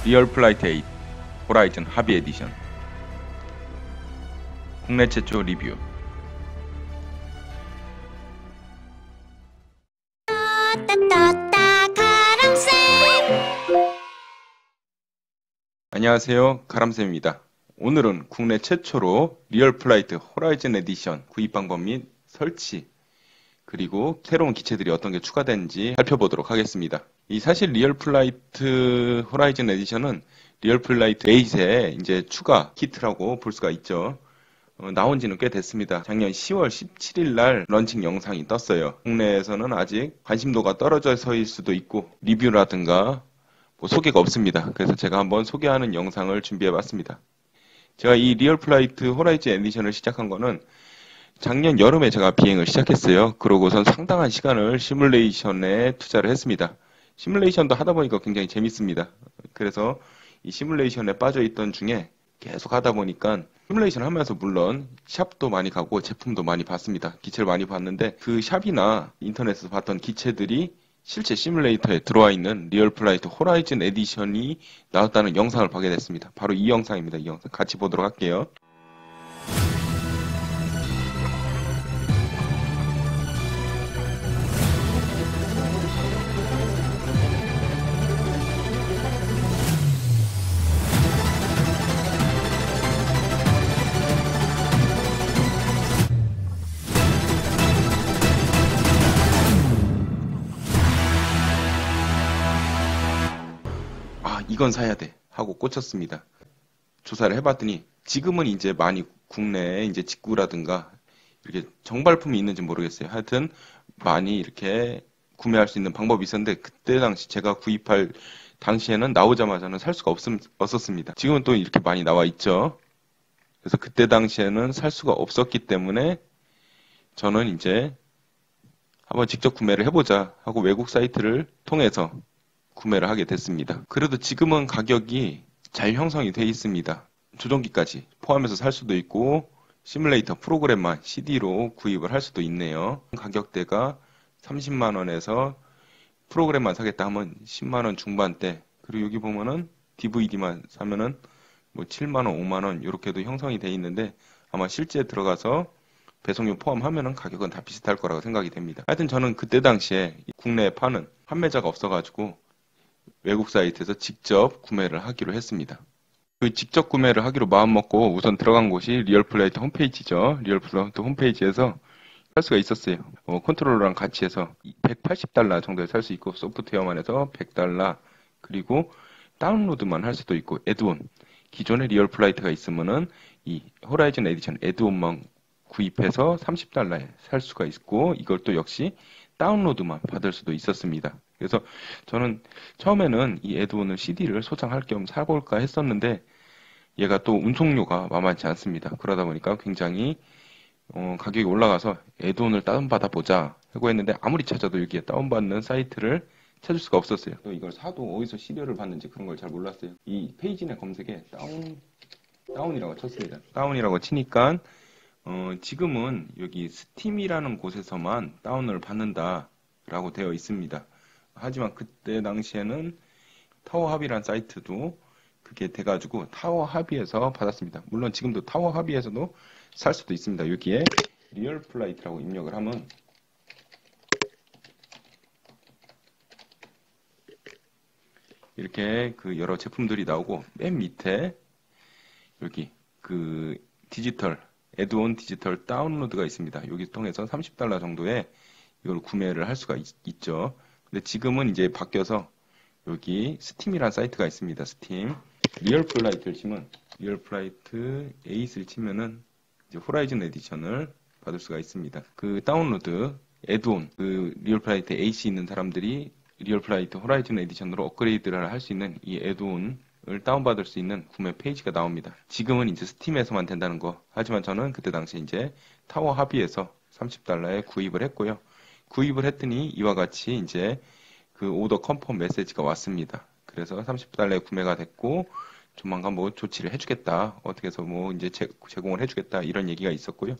리얼 플라이트 8 호라이즌 하비 에디션 국내 최초 리뷰. 안녕하세요, 가람쌤입니다. 오늘은 국내 최초로 리얼 플라이트 호라이즌 에디션 구입 방법 및 설치, 그리고 새로운 기체들이 어떤 게 추가되는지 살펴보도록 하겠습니다. 사실 리얼 플라이트 호라이즌 에디션은 리얼 플라이트 8의 이제 추가 키트라고 볼 수가 있죠. 나온 지는 꽤 됐습니다. 작년 10월 17일 날 런칭 영상이 떴어요. 국내에서는 아직 관심도가 떨어져서일 수도 있고 리뷰라든가 소개가 없습니다. 그래서 제가 한번 소개하는 영상을 준비해 봤습니다. 제가 이 리얼 플라이트 호라이즌 에디션을 시작한 거는 작년 여름에 제가 비행을 시작했어요. 그러고선 상당한 시간을 시뮬레이션에 투자를 했습니다. 시뮬레이션도 하다 보니까 굉장히 재밌습니다. 그래서 이 시뮬레이션에 빠져있던 중에 계속 하다 보니까 시뮬레이션 하면서 물론 샵도 많이 가고 제품도 많이 봤습니다. 기체를 많이 봤는데 그 샵이나 인터넷에서 봤던 기체들이 실제 시뮬레이터에 들어와 있는 리얼 플라이트 호라이즌 에디션이 나왔다는 영상을 보게 됐습니다. 바로 이 영상입니다. 이 영상 같이 보도록 할게요. 이건 사야 돼 하고 꽂혔습니다. 조사를 해봤더니 지금은 이제 많이 국내에 이제 직구라든가 이렇게 정발품이 있는지 모르겠어요. 하여튼 많이 이렇게 구매할 수 있는 방법이 있었는데 그때 당시 제가 구입할 당시에는 나오자마자는 살 수가 없었습니다. 지금은 또 이렇게 많이 나와 있죠. 그래서 그때 당시에는 살 수가 없었기 때문에 저는 이제 한번 직접 구매를 해보자 하고 외국 사이트를 통해서 구매를 하게 됐습니다. 그래도 지금은 가격이 잘 형성이 되어 있습니다. 조종기까지 포함해서 살 수도 있고 시뮬레이터 프로그램만 CD로 구입을 할 수도 있네요. 가격대가 30만원에서 프로그램만 사겠다 하면 10만원 중반대, 그리고 여기 보면은 DVD만 사면은 7만원, 5만원 이렇게도 형성이 되어 있는데 아마 실제 들어가서 배송료 포함하면은 가격은 다 비슷할 거라고 생각이 됩니다. 하여튼 저는 그때 당시에 국내에 파는 판매자가 없어가지고 외국 사이트에서 직접 구매를 하기로 했습니다. 그 직접 구매를 하기로 마음먹고 우선 들어간 곳이 리얼 플라이트 홈페이지죠. 리얼 플라이트 홈페이지에서 살 수가 있었어요. 컨트롤러랑 같이 해서 180달러 정도에 살 수 있고 소프트웨어만 해서 100달러, 그리고 다운로드만 할 수도 있고 애드온, 기존에 리얼 플라이트가 있으면은 이 호라이즌 에디션 애드온만 구입해서 30달러에 살 수가 있고 이걸 또 역시 다운로드만 받을 수도 있었습니다. 그래서 저는 처음에는 이 애드온을 CD를 소장할 겸 사볼까 했었는데 얘가 또 운송료가 만만치 않습니다. 그러다 보니까 굉장히 가격이 올라가서 애드온을 다운받아 보자 하고 했는데 아무리 찾아도 여기에 다운받는 사이트를 찾을 수가 없었어요. 또 이걸 사도 어디서 시료를 받는지 그런 걸 잘 몰랐어요. 이 페이지 내 검색에 다운이라고 쳤습니다. 다운이라고 치니까 지금은 여기 스팀이라는 곳에서만 다운을 받는다 라고 되어 있습니다. 하지만 그때 당시에는 타워합이라는 사이트도 그게 돼가지고 타워합에서 받았습니다. 물론 지금도 타워합에서도 살 수도 있습니다. 여기에 리얼 플라이트라고 입력을 하면 이렇게 그 여러 제품들이 나오고 맨 밑에 여기 그 디지털 애드온 디지털 다운로드가 있습니다. 여기 통해서 30달러 정도에 이걸 구매를 할 수가 있죠. 근데 지금은 이제 바뀌어서 여기 스팀이라는 사이트가 있습니다. 스팀 리얼 플라이트를 치면 리얼 플라이트 8을 치면은 이제 호라이즌 에디션을 받을 수가 있습니다. 그 다운로드 애드온 그 리얼 플라이트 8이 있는 사람들이 리얼 플라이트 호라이즌 에디션으로 업그레이드를 할 수 있는 이 애드온을 다운받을 수 있는 구매 페이지가 나옵니다. 지금은 이제 스팀에서만 된다는 거. 하지만 저는 그때 당시 이제 타워 합의에서 30달러에 구입을 했고요. 구입을 했더니 이와 같이 이제 그 오더 컨펌 메시지가 왔습니다. 그래서 30달러에 구매가 됐고 조만간 조치를 해주겠다. 어떻게 해서 이제 제공을 해주겠다. 이런 얘기가 있었고요.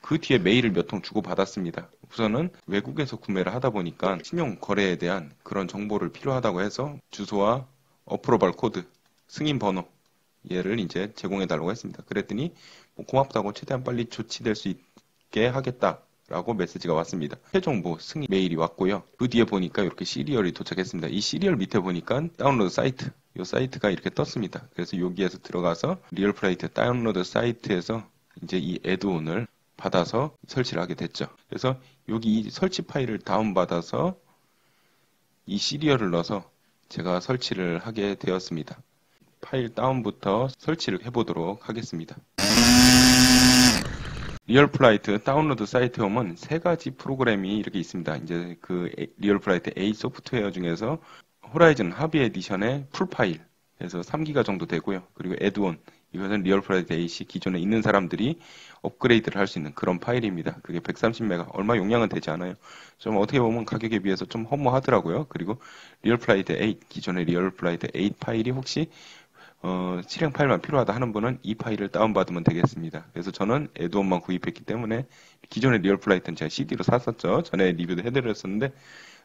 그 뒤에 메일을 몇 통 주고 받았습니다. 우선은 외국에서 구매를 하다 보니까 신용 거래에 대한 그런 정보를 필요하다고 해서 주소와 어프로발 코드, 승인 번호, 얘를 이제 제공해 달라고 했습니다. 그랬더니 뭐 고맙다고 최대한 빨리 조치될 수 있게 하겠다라고 메시지가 왔습니다. 최종 승인 메일이 왔고요. 그 뒤에 보니까 이렇게 시리얼이 도착했습니다. 이 시리얼 밑에 보니까 다운로드 사이트, 이 사이트가 이렇게 떴습니다. 그래서 여기에서 들어가서 리얼플라이트 다운로드 사이트에서 이제 이 애드온을 받아서 설치를 하게 됐죠. 그래서 여기 이 설치 파일을 다운받아서 이 시리얼을 넣어서 제가 설치를 하게 되었습니다. 파일 다운부터 설치를 해보도록 하겠습니다. 리얼플라이트 다운로드 사이트 홈은 세 가지 프로그램이 이렇게 있습니다. 이제 그 리얼플라이트 A 소프트웨어 중에서 호라이즌 하비 에디션의 풀 파일에서 3기가 정도 되고요. 그리고 애드온, 이것은 리얼플라이트 AC 기존에 있는 사람들이 업그레이드를 할 수 있는 그런 파일입니다. 그게 130메가, 얼마 용량은 되지 않아요. 좀 어떻게 보면 가격에 비해서 좀 허무하더라고요. 그리고 리얼플라이트 8, 기존의 리얼플라이트 8 파일이 혹시 실행 파일만 필요하다 하는 분은 이 파일을 다운받으면 되겠습니다. 그래서 저는 애드온만 구입했기 때문에 기존의 리얼플라이트는 제가 CD로 샀었죠. 전에 리뷰도 해드렸었는데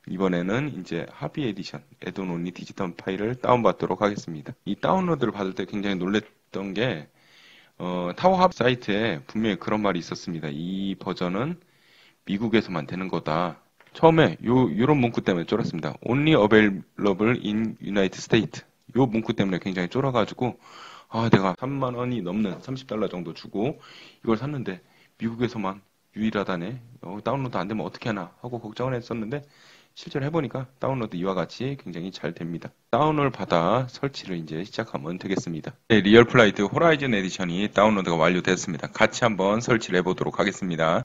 이번에는 이제 하비 에디션 애드온 온리 디지털 파일을 다운받도록 하겠습니다. 이 다운로드를 받을 때 굉장히 놀랬던 게 타워합 사이트에 분명히 그런 말이 있었습니다. 이 버전은 미국에서만 되는 거다. 처음에 요런 문구 때문에 쫄았습니다. Only available in United States. 요 문구 때문에 굉장히 쫄아가지고 내가 3만 원이 넘는 $30 정도 주고 이걸 샀는데 미국에서만 유일하다네. 다운로드 안 되면 어떻게 하나 하고 걱정을 했었는데 실제로 해보니까 다운로드 이와 같이 굉장히 잘 됩니다. 다운을 받아 설치를 이제 시작하면 되겠습니다. 네, 리얼플라이트 호라이즌 에디션이 다운로드가 완료됐습니다. 같이 한번 설치를 해보도록 하겠습니다.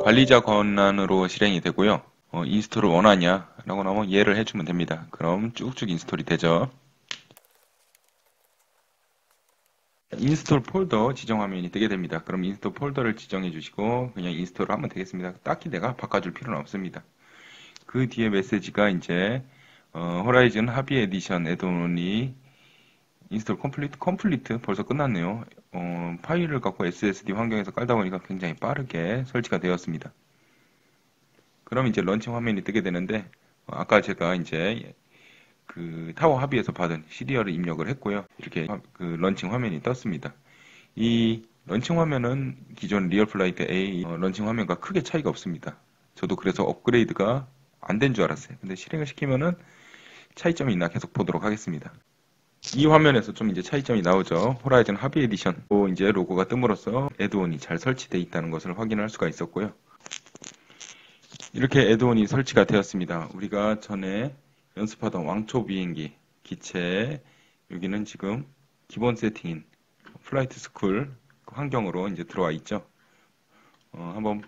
관리자 권한으로 실행이 되고요. 인스톨을 원하냐 라고 나오면 예를 해주면 됩니다. 그럼 쭉쭉 인스톨이 되죠. 인스톨 폴더 지정 화면이 뜨게 됩니다. 그럼 인스톨 폴더를 지정해 주시고 그냥 인스톨을 하면 되겠습니다. 딱히 내가 바꿔줄 필요는 없습니다. 그 뒤에 메시지가 이제 호라이즌 하비 에디션 애드온이 인스톨 컴플리트 벌써 끝났네요. 파일을 갖고 SSD 환경에서 깔다 보니까 굉장히 빠르게 설치가 되었습니다. 그럼 이제 런칭 화면이 뜨게 되는데 아까 제가 이제 그 타워 합의에서 받은 시리얼을 입력을 했고요. 이렇게 그 런칭 화면이 떴습니다. 이 런칭 화면은 기존 리얼플라이트 A 런칭 화면과 크게 차이가 없습니다. 저도 그래서 업그레이드가 안 된 줄 알았어요. 근데 실행을 시키면은 차이점이 있나 계속 보도록 하겠습니다. 이 화면에서 좀 이제 차이점이 나오죠. 호라이즌 하비 에디션 이제 로고가 뜸으로써 애드온이 잘 설치되어 있다는 것을 확인할 수가 있었고요. 이렇게 애드온이 설치가 되었습니다. 우리가 전에 연습하던 왕초 비행기 기체 여기는 지금 기본 세팅인 플라이트 스쿨 환경으로 이제 들어와 있죠. 한번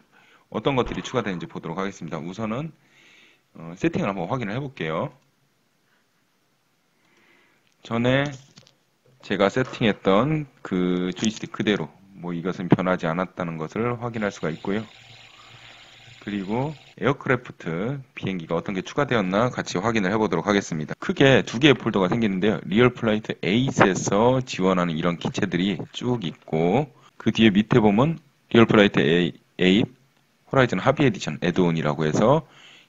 어떤 것들이 추가되는지 보도록 하겠습니다. 우선은 세팅을 한번 확인을 해볼게요. 전에 제가 세팅했던 그 조이스틱 그대로 이것은 변하지 않았다는 것을 확인할 수가 있고요. 그리고 에어크래프트 비행기가 어떤 게 추가되었나 같이 확인을 해보도록 하겠습니다. 크게 두 개의 폴더가 생기는데요. 리얼플라이트 8에서 지원하는 이런 기체들이 쭉 있고 그 뒤에 밑에 보면 리얼플라이트 8 호라이즌 하비 에디션 애드온이라고 해서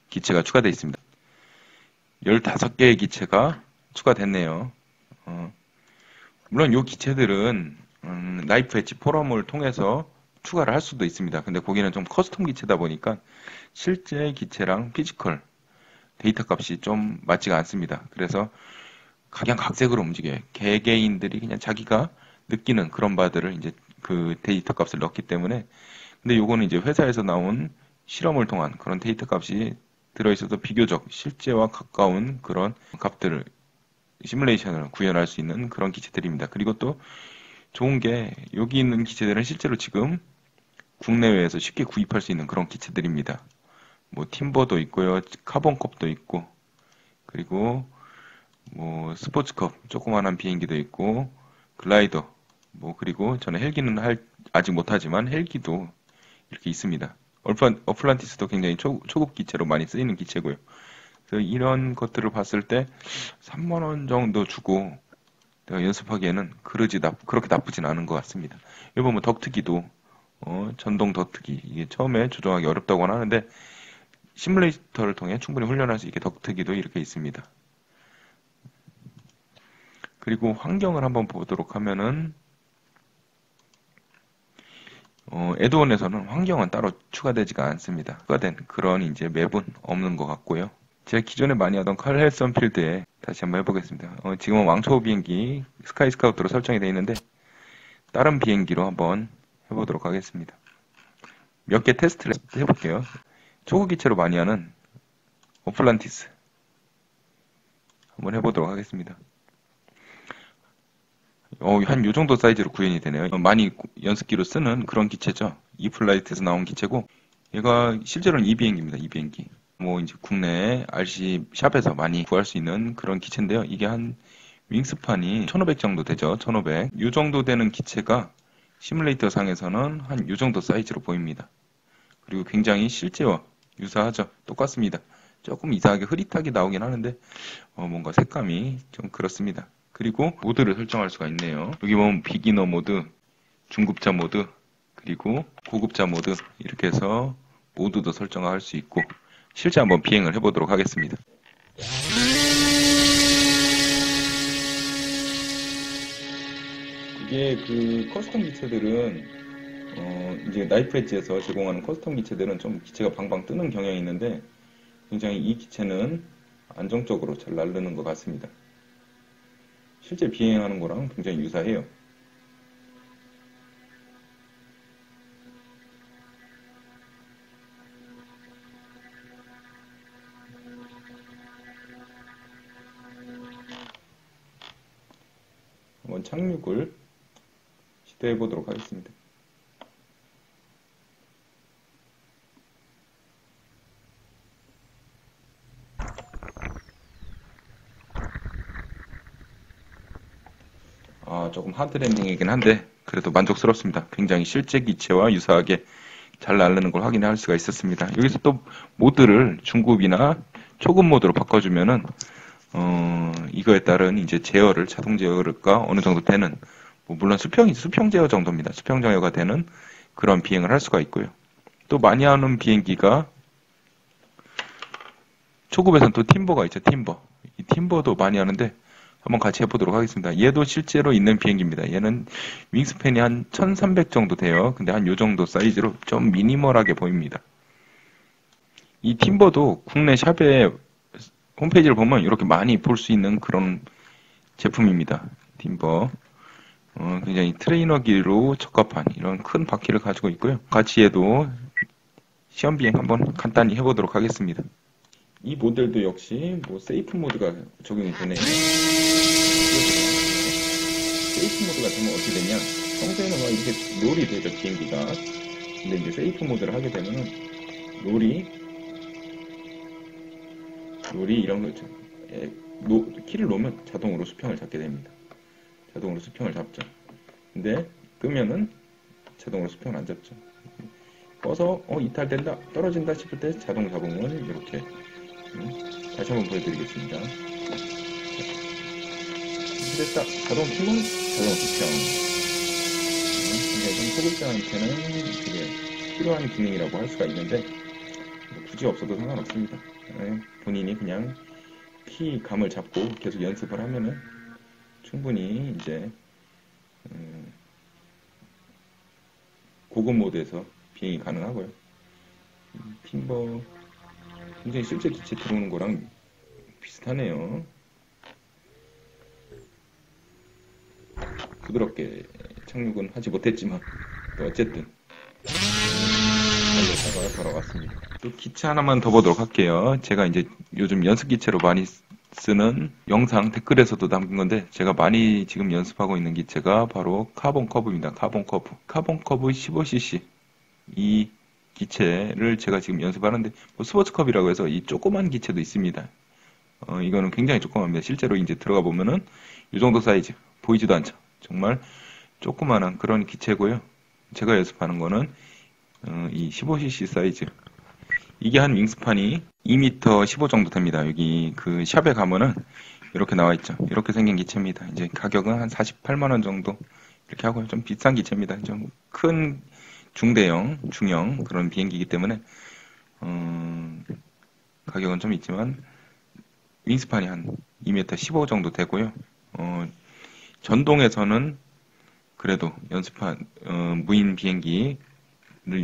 기체가 추가되어 있습니다. 15개의 기체가 추가됐네요. 물론 이 기체들은 나이프 엣지 포럼을 통해서 추가를 할 수도 있습니다. 근데 거기는 좀 커스텀 기체다 보니까 실제 기체랑 피지컬 데이터 값이 좀 맞지가 않습니다. 그래서 각양각색으로 움직여요. 개개인들이 그냥 자기가 느끼는 그런 바들을 이제 그 데이터 값을 넣기 때문에 근데 요거는 이제 회사에서 나온 실험을 통한 그런 데이터 값이 들어있어서 비교적 실제와 가까운 그런 값들을 시뮬레이션을 구현할 수 있는 그런 기체들입니다. 그리고 또 좋은 게 여기 있는 기체들은 실제로 지금 국내외에서 쉽게 구입할 수 있는 그런 기체들입니다. 팀버도 있고요, 카본컵도 있고, 그리고 스포츠컵 조그만한 비행기도 있고, 글라이더, 그리고 저는 헬기는 아직 못하지만 헬기도 이렇게 있습니다. 어플란티스도 굉장히 초급 기체로 많이 쓰이는 기체고요. 그래서 이런 것들을 봤을 때 3만 원 정도 주고 내가 연습하기에는 그렇게 나쁘진 않은 것 같습니다. 여기 보면 덕트기도 전동 덕트기 이게 처음에 조정하기 어렵다고 하는데 시뮬레이터를 통해 충분히 훈련할 수 있게 덕트기도 이렇게 있습니다. 그리고 환경을 한번 보도록 하면은 애드온에서는 환경은 따로 추가되지가 않습니다. 추가된 그런 이제 맵은 없는 것 같고요. 제가 기존에 많이 하던 칼헬선 필드에 다시 한번 해보겠습니다. 지금은 왕초보 비행기 스카이 스카우트로 설정이 되어 있는데 다른 비행기로 한번 해보도록 하겠습니다. 몇 개 테스트를 해볼게요. 초구 기체로 많이 하는 어플란티스 한번 해보도록 하겠습니다. 한 요 정도 사이즈로 구현이 되네요. 많이 연습기로 쓰는 그런 기체죠. 이플라이트에서 나온 기체고, 얘가 실제로는 이 비행기입니다. 이 비행기. 뭐 이제 국내 RC 샵에서 많이 구할 수 있는 그런 기체인데요. 이게 한 윙스판이 1500 정도 되죠. 1500. 요 정도 되는 기체가 시뮬레이터 상에서는 한 요 정도 사이즈로 보입니다. 그리고 굉장히 실제와 유사하죠. 똑같습니다. 조금 이상하게 흐릿하게 나오긴 하는데 뭔가 색감이 좀 그렇습니다. 그리고 모드를 설정할 수가 있네요. 여기 보면 비기너 모드, 중급자 모드, 그리고 고급자 모드 이렇게 해서 모드도 설정할 수 있고 실제 한번 비행을 해보도록 하겠습니다. 이게 그 커스텀 기체들은 이제 나이프 엣지에서 제공하는 커스텀 기체들은 좀 기체가 방방 뜨는 경향이 있는데 굉장히 이 기체는 안정적으로 잘 날르는 것 같습니다. 실제 비행하는 거랑 굉장히 유사해요. 한번 착륙을 시도해 보도록 하겠습니다. 조금 하드 랜딩이긴 한데 그래도 만족스럽습니다. 굉장히 실제 기체와 유사하게 잘 날르는 걸 확인할 수가 있었습니다. 여기서 또 모드를 중급이나 초급 모드로 바꿔주면은 이거에 따른 이제 제어를 자동 제어가 어느 정도 되는 물론 수평 제어 정도입니다. 수평 제어가 되는 그런 비행을 할 수가 있고요. 또 많이 하는 비행기가 초급에서는 또 팀버가 있죠. 팀버. 이 팀버도 많이 하는데 한번 같이 해보도록 하겠습니다. 얘도 실제로 있는 비행기입니다. 얘는 윙스팬이 한 1300 정도 돼요. 근데 한 요 정도 사이즈로 좀 미니멀하게 보입니다. 이 팀버도 국내 샵의 홈페이지를 보면 이렇게 많이 볼 수 있는 그런 제품입니다. 팀버. 굉장히 트레이너기로 적합한 이런 큰 바퀴를 가지고 있고요. 같이 해도 시험 비행 한번 간단히 해보도록 하겠습니다. 이 모델도 역시 세이프 모드가 적용이 되네요. 세이프 모드가 되면 어떻게 되냐? 평소에는 이렇게 롤이 되죠, 비행기가. 근데 이제 세이프 모드를 하게 되면은 롤이 이런 거죠. 키를 놓으면 자동으로 수평을 잡게 됩니다. 자동으로 수평을 잡죠. 근데 끄면은 자동으로 수평을 안 잡죠. 꺼서 이탈된다, 떨어진다 싶을 때 자동 잡음을 이렇게 다시 한번 보여드리겠습니다. 됐다. 자동 키면 자동 수평. 근데 좀 초급자한테는 되게 필요한 기능이라고 할 수가 있는데 굳이 없어도 상관없습니다. 본인이 그냥 키 감을 잡고 계속 연습을 하면은 충분히 이제 고급 모드에서 비행이 가능하고요. 팀버 굉장히 실제 기체 들어오는 거랑 비슷하네요. 부드럽게 착륙은 하지 못했지만 또 어쨌든 달려다가 돌아왔습니다. 또 기체 하나만 더 보도록 할게요. 제가 이제 요즘 연습 기체로 많이 쓰는 영상 댓글에서도 남긴 건데 제가 많이 지금 연습하고 있는 기체가 바로 카본 커브입니다. 카본 커브 15cc 이 기체를 제가 지금 연습하는데 스포츠컵이라고 해서 이 조그만 기체도 있습니다. 이거는 굉장히 조그맣습니다. 실제로 이제 들어가 보면은 이 정도 사이즈 보이지도 않죠. 정말 조그만한 그런 기체고요. 제가 연습하는 거는 이 15cc 사이즈. 이게 한 윙스판이 2m 15 정도 됩니다. 여기 그 샵에 가면은 이렇게 나와 있죠. 이렇게 생긴 기체입니다. 이제 가격은 한 48만 원 정도 이렇게 하고요. 좀 비싼 기체입니다. 좀 큰 중형 그런 비행기이기 때문에 가격은 좀 있지만 윙스판이 한 2m 15 정도 되고요. 전동에서는 그래도 무인 비행기를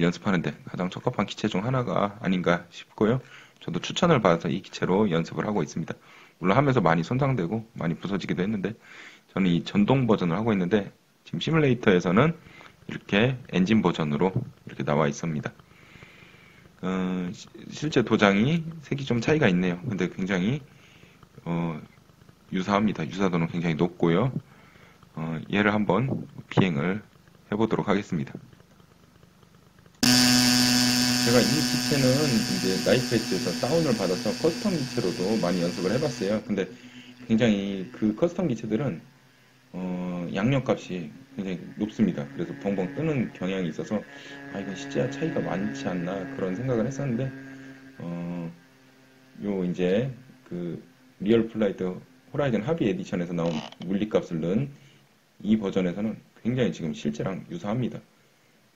연습하는데 가장 적합한 기체 중 하나가 아닌가 싶고요. 저도 추천을 받아서 이 기체로 연습을 하고 있습니다. 물론 하면서 많이 손상되고 많이 부서지기도 했는데 저는 이 전동 버전을 하고 있는데 지금 시뮬레이터에서는 이렇게 엔진 버전으로 이렇게 나와 있습니다. 실제 도장이 색이 좀 차이가 있네요. 근데 굉장히 유사합니다. 유사도는 굉장히 높고요. 얘를 한번 비행을 해보도록 하겠습니다. 제가 이 기체는 이제 나이프 엣지에서 다운을 받아서 커스텀 기체로도 많이 연습을 해봤어요. 근데 굉장히 그 커스텀 기체들은 양념값이 굉장히 높습니다. 그래서 벙벙 뜨는 경향이 있어서 이거 진짜 차이가 많지 않나 그런 생각을 했었는데 요 이제 그 리얼 플라이트 호라이즌 하비 에디션에서 나온 물리값을 넣은 이 버전에서는 굉장히 지금 실제랑 유사합니다.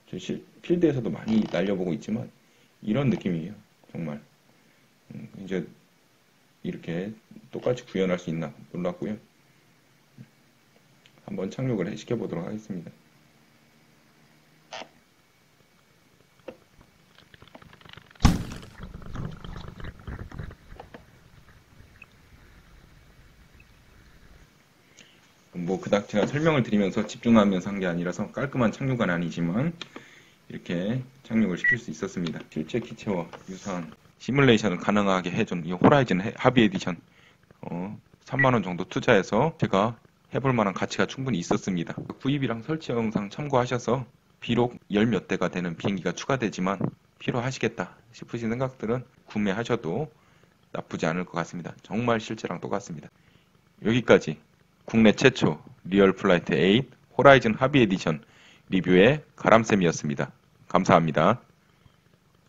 저 필드에서도 많이 날려보고 있지만 이런 느낌이에요. 정말 이제 이렇게 똑같이 구현할 수 있나 놀랐고요. 한번 착륙을 시켜보도록 하겠습니다. 뭐 그닥 제가 설명을 드리면서 집중하면서 한 게 아니라서 깔끔한 착륙은 아니지만 이렇게 착륙을 시킬 수 있었습니다. 실제 기체와 유사한 시뮬레이션을 가능하게 해준 이 호라이즌 하비 에디션 3만원 정도 투자해서 제가 해볼 만한 가치가 충분히 있었습니다. 구입이랑 설치 영상 참고하셔서 비록 열 몇 대가 되는 비행기가 추가되지만 필요하시겠다 싶으신 생각들은 구매하셔도 나쁘지 않을 것 같습니다. 정말 실제랑 똑같습니다. 여기까지 국내 최초 리얼 플라이트 8 호라이즌 하비 에디션 리뷰의 가람쌤이었습니다. 감사합니다.